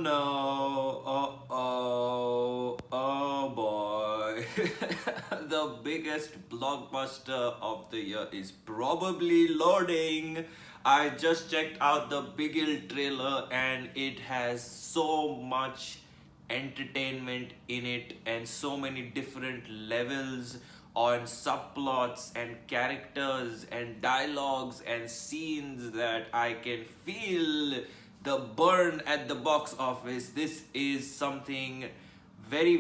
no, oh boy. The biggest blockbuster of the year is probably loading. I just checked out the Bigil trailer and it has so much entertainment in it and so many different levels on subplots and characters and dialogues and scenes that I can feel the burn at the box office. This is something very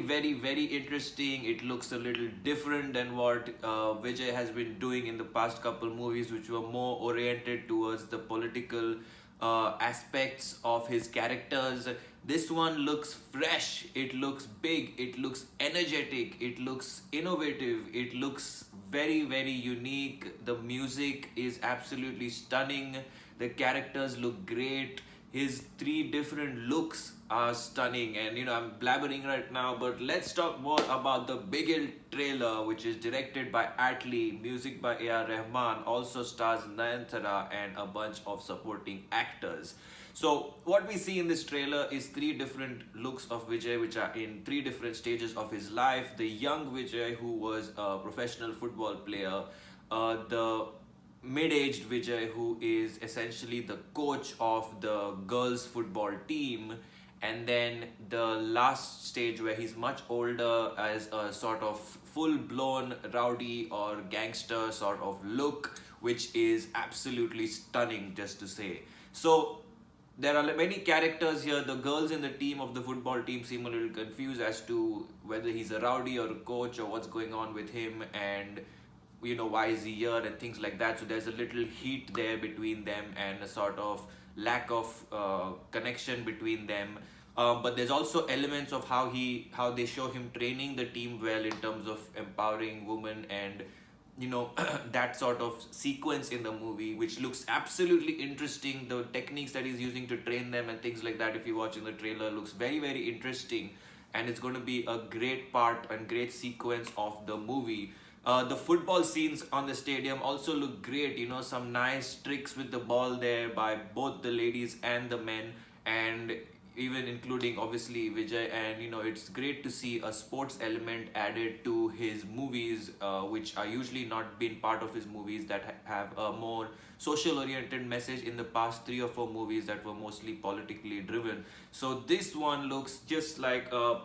interesting. It looks a little different than what Vijay has been doing in the past couple movies, which were more oriented towards the political aspects of his characters. This one looks fresh, it looks big, it looks energetic, it looks innovative, it looks very unique. The music is absolutely stunning, the characters look great, his three different looks are stunning. And I'm blabbering right now, but let's talk more about the Bigil trailer, which is directed by Atlee, music by A.R. Rahman, also stars Nayanthara and a bunch of supporting actors. So what we see in this trailer is three different looks of Vijay, which are in three different stages of his life. The young Vijay, who was a professional football player, the mid-aged Vijay, who is essentially the coach of the girls football team, and then the last stage where he's much older as a sort of full-blown rowdy or gangster sort of look, which is absolutely stunning, just to say. So there are many characters here. The girls in the team of the football team seem a little confused as to whether he's a rowdy or a coach or what's going on with him, and why is he here and things like that. So there's a little heat there between them and a sort of lack of connection between them. But there's also elements of how they show him training the team well in terms of empowering women and that sort of sequence in the movie, which looks absolutely interesting. The techniques that he's using to train them and things like that, if you're watching the trailer, looks very interesting, and it's going to be a great part and great sequence of the movie. The football scenes on the stadium also look great. Some nice tricks with the ball there by both the ladies and the men, and even including obviously Vijay. And it's great to see a sports element added to his movies, which are usually not been part of his movies, that have a more social oriented message in the past 3 or 4 movies that were mostly politically driven. So this one looks just like a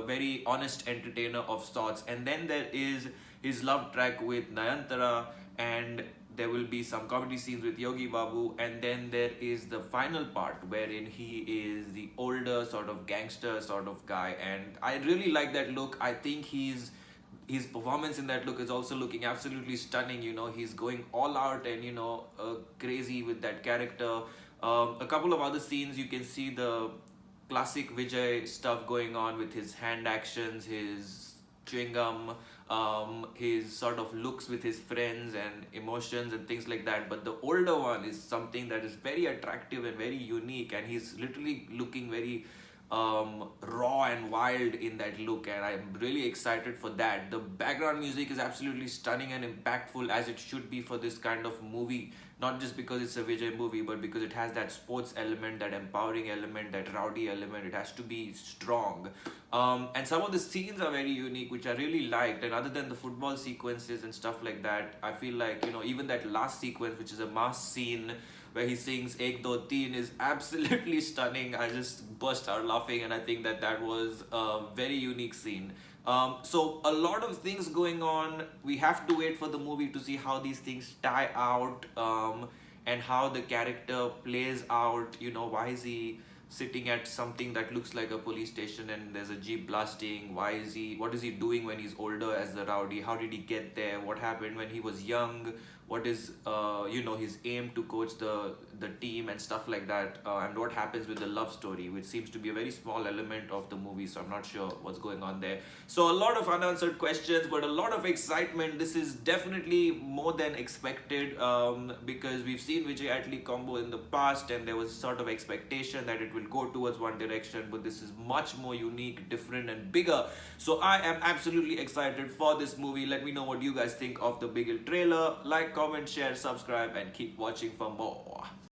very honest entertainer of sorts. And then there is his love track with Nayantara, and there will be some comedy scenes with Yogi Babu, and then there is the final part wherein he is the older sort of gangster sort of guy, and I really like that look. I think his performance in that look is also looking absolutely stunning. He's going all out and crazy with that character. A couple of other scenes, you can see the classic Vijay stuff going on with his hand actions, his chewing gum, his sort of looks with his friends and emotions and things like that. But the older one is something that is very attractive and very unique, and he's literally looking very raw and wild in that look, and I'm really excited for that. The background music is absolutely stunning and impactful, as it should be for this kind of movie, not just because it's a Vijay movie, but because it has that sports element, that empowering element, that rowdy element. It has to be strong. And some of the scenes are very unique, which I really liked. And other than the football sequences and stuff like that, I feel like even that last sequence, which is a mass scene where he sings Ek Do Teen, is absolutely stunning. I just burst out laughing, and I think that was a very unique scene. So a lot of things going on. We have to wait for the movie to see how these things tie out, and how the character plays out. Why is he sitting at something that looks like a police station and there's a jeep blasting? What is he doing when he's older as the rowdy? How did he get there? What happened when he was young? What is his aim to coach the team and stuff like that, and what happens with the love story, which seems to be a very small element of the movie, so I'm not sure what's going on there. So a lot of unanswered questions, but a lot of excitement. This is definitely more than expected, because we've seen Vijay Atlee combo in the past, and there was sort of expectation that it will go towards one direction, but this is much more unique, different and bigger. So I am absolutely excited for this movie. Let me know what you guys think of the Bigil trailer. Like, comment, share, subscribe, and keep watching for more.